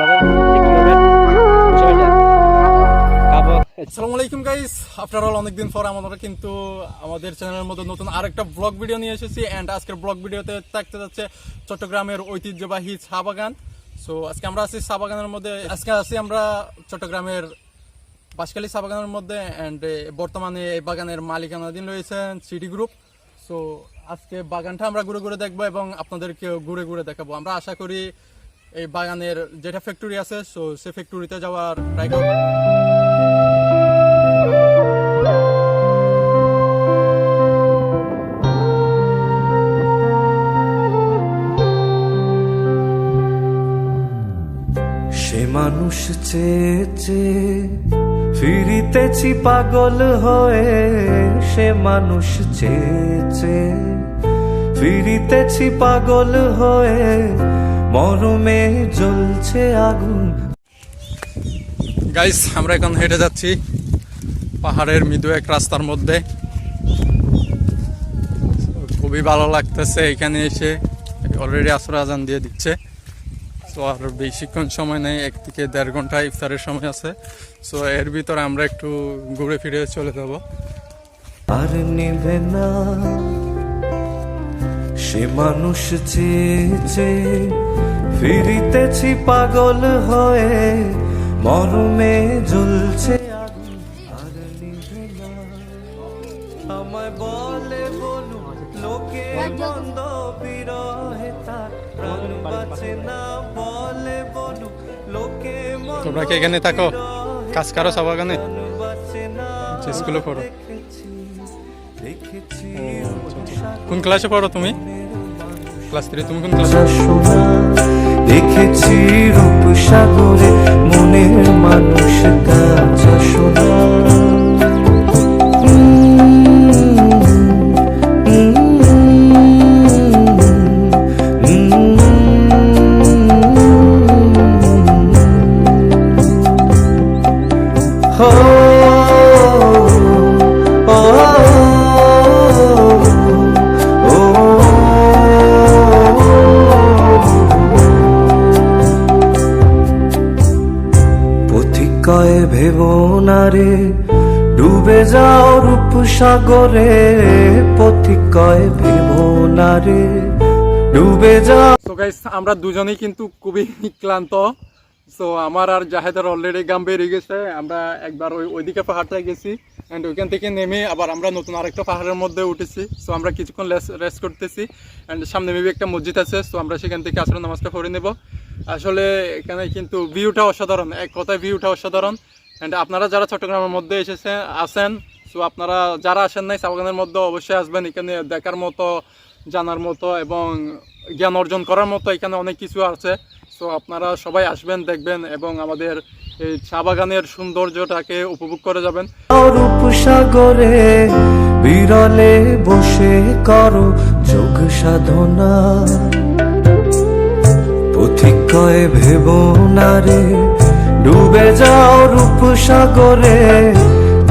আপনাদের কি করবে বিষয়টা খাবো। আসসালামু আলাইকুম গাইস, আফটার অল অনেকদিন পর আমরা কিন্তু আমাদের চ্যানেলের মধ্যে নতুন আরেকটা ব্লগ ভিডিও নিয়ে এসেছি। এন্ড আজকের ব্লগ ভিডিওতে থাকতে যাচ্ছে চট্টগ্রামের ঐতিহ্যবাহী চা বাগান। সো আজকে আমরা আছি চা বাগানের মধ্যে, আজকে আছি আমরা চট্টগ্রামের বাঁশখালী চা বাগানের মধ্যে। এন্ড বর্তমানে এই বাগানের মালিকানাধীন রয়েছেন সিটি গ্রুপ। সো আজকে বাগানটা আমরা ঘুরে ঘুরে দেখবো এবং আপনাদেরকে ঘুরে ঘুরে দেখাবো। আমরা আশা করি এই বাগানের যেটা ফ্যাক্টরি আছে, সো সে ফ্যাক্টরিতে যাওয়ার ট্রাই করবো। সে মানুষ চেয়েছে ফিরিতেছি পাগল হয়ে, সে মানুষ চেয়েছে ফিরিতেছি পাগল হয়ে, মরমে জ্বলছে আগুন। গাইস, আমরা এখন হেঁটে যাচ্ছি পাহাড়ের মৃদু এক রাস্তার মধ্যে। খুবই ভালো লাগতেছে এখানে এসে। অলরেডি আসর আজান দিয়ে দিচ্ছে। সো আর বেশিক্ষণ সময় নেই, 1 থেকে 1.5 ঘন্টা ইফতারের সময় আছে। সো এর ভিতরে আমরা একটু ঘুরে ফিরে চলে যাব। আর নিভে না সে মানুষ চেয়েছে ফিরিতেছি পাগল হয়ে, মরমে জ্বলছে আগুন। আর নিভে না আমায় বলে বলু লোকে মন্দ বিরহে তার প্রাণ বাঁচে না, বলে বলু লোকে মন্দ তোমরা কি এখানে থাকো? কাজ করো চা বাগানে? বাঁচে না, স্কুলে পড়ো? দেখেছি কোন ক্লাসে পড়ো তুমি? ক্লাস 3। তুমি কোন ক্লাসে? শোনা দেখেছি রূপসাগরে মনের মানুষ কাঁচা সোনা। কয়ে ভেবো না রে ডুবে যাও রূপসাগরে, পথিক কয়ে ভেবো না রে ডুবে যাও। সো গাইস, আমরা দুজনেই কিন্তু খুবই ক্লান্ত। সো আমার আর জাহেদের অলরেডি গাম বেরিয়ে গেছে। আমরা একবার ওইদিকে পাহাড়টায় গেছি, অ্যান্ড ওইখান থেকে নেমে আবার আমরা নতুন আরেকটা পাহাড়ের মধ্যে উঠেছি। সো আমরা কিছুক্ষণ রেস্ট করতেছি। অ্যান্ড সামনে মেবি একটা মসজিদ আছে, সো আমরা সেখান থেকে আসলে নামাজটা পড়ে নেব। আসলে এখানে কিন্তু ভিউটা অসাধারণ, এক কথায় ভিউটা অসাধারণ। অ্যান্ড আপনারা যারা চট্টগ্রামের মধ্যে আসেন, সো আপনারা যারা আসেন নাই চা বাগানের মধ্যে অবশ্যই আসবেন। এখানে দেখার মতো, জানার মতো এবং জ্ঞান অর্জন করার মতো এখানে অনেক কিছু আছে। সো আপনারা সবাই আসবেন, দেখবেন এবং আমাদের এই চা বাগানের সৌন্দর্যটাকে উপভোগ করে যাবেন। রূপসাগরে বিরলে বসে করো যোগ সাধনা, পথিক কয়ে ভেবো না রে ডুবে যাও রূপসাগরে,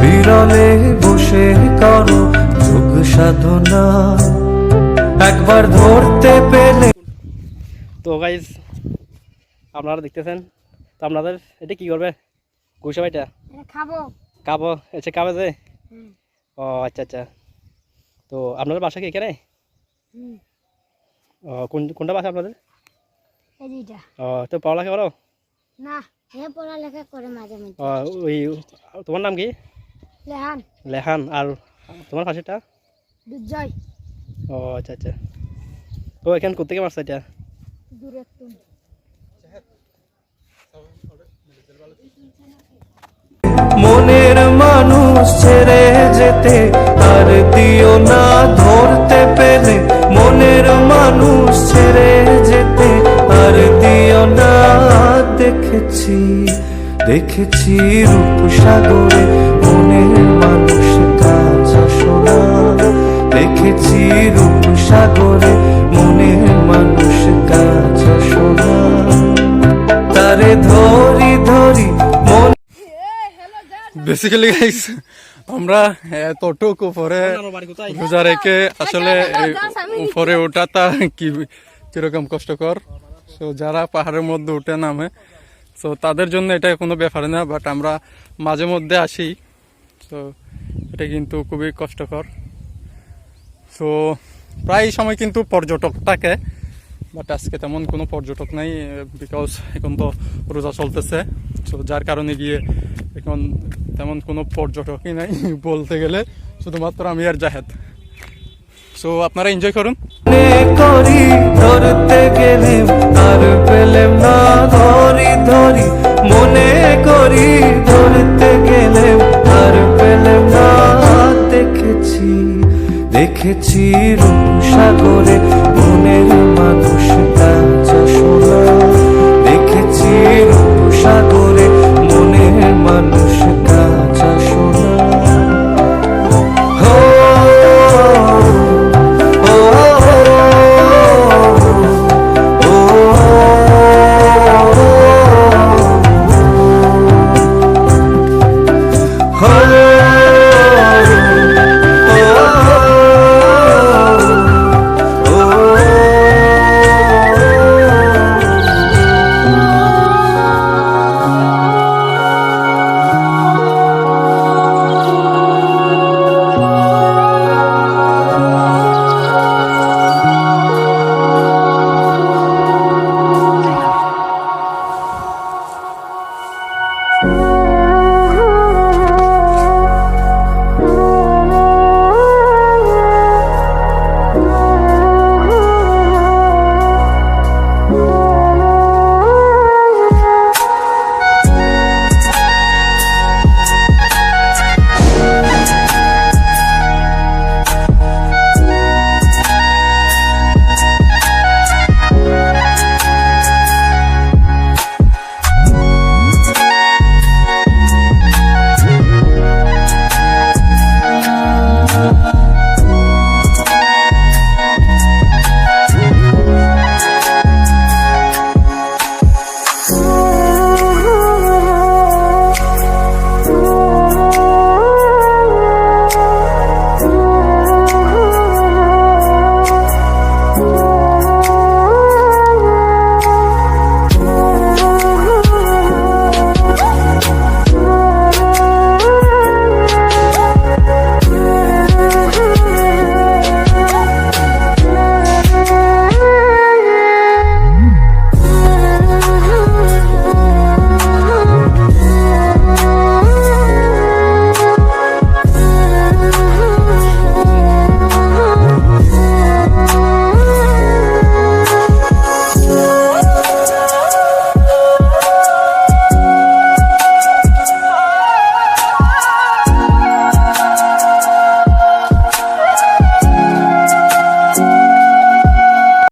বিরলে বসে করো যোগ সাধনা, একবার ধরতে পেলে। তো গাইজ, আপনারা দেখতেছেন তো আপনাদের এটা কি করবে গুসা ভাইটা? খাবো খাবো এসে খাবে যে? ও আচ্ছা আচ্ছা। তো আপনাদের বাসা কি এখানে? ও কোনটা বাসা আপনাদের? এইটা ও তো পড়ালেখা করো? না, হে পড়ালেখা করে মাঝে মাঝে। ও ওই তোমার নাম কি? লেহান লেহান। আর তোমার পাশেটা? দুর্জয়। ও আচ্ছা আচ্ছা। তো এখানে কোথেকে মারছে এটা? দূরে একটু মনের মানুষ ছেড়ে যেতে আর দিও না ধরতে পেলে, মনের মানুষ ছেড়ে যেতে আর দিও না। দেখেছি দেখেছি রূপসাগরে মনের মানুষ কাঁচা সোনা, দেখেছি রূপসাগরে মনের মানুষ কাঁচা সোনা, তারে ধরি ধরি মন। বেসিক্যালি গাইস, আমরা এতটুকু উপরে রোজা রেখে আসলে উপরে ওঠাটা কিরকম কষ্টকর। সো যারা পাহাড়ের মধ্যে উঠে নামে সো তাদের জন্য এটা কোনো ব্যাপার না, বাট আমরা মাঝে মধ্যে আসি, তো এটা কিন্তু খুবই কষ্টকর। সো প্রায় সময় কিন্তু পর্যটক থাকে, বাট আজকে তেমন কোনো পর্যটক নাই, বিকজ এখন তো রোজা চলতেছে। সো যার কারণে গিয়ে এখন তেমন কোনো পর্যটকই নাই বলতে গেলে, শুধুমাত্র আমি আর জাহেদ। সো আপনারা এনজয় করুন। মনে করি ধরতে গেলে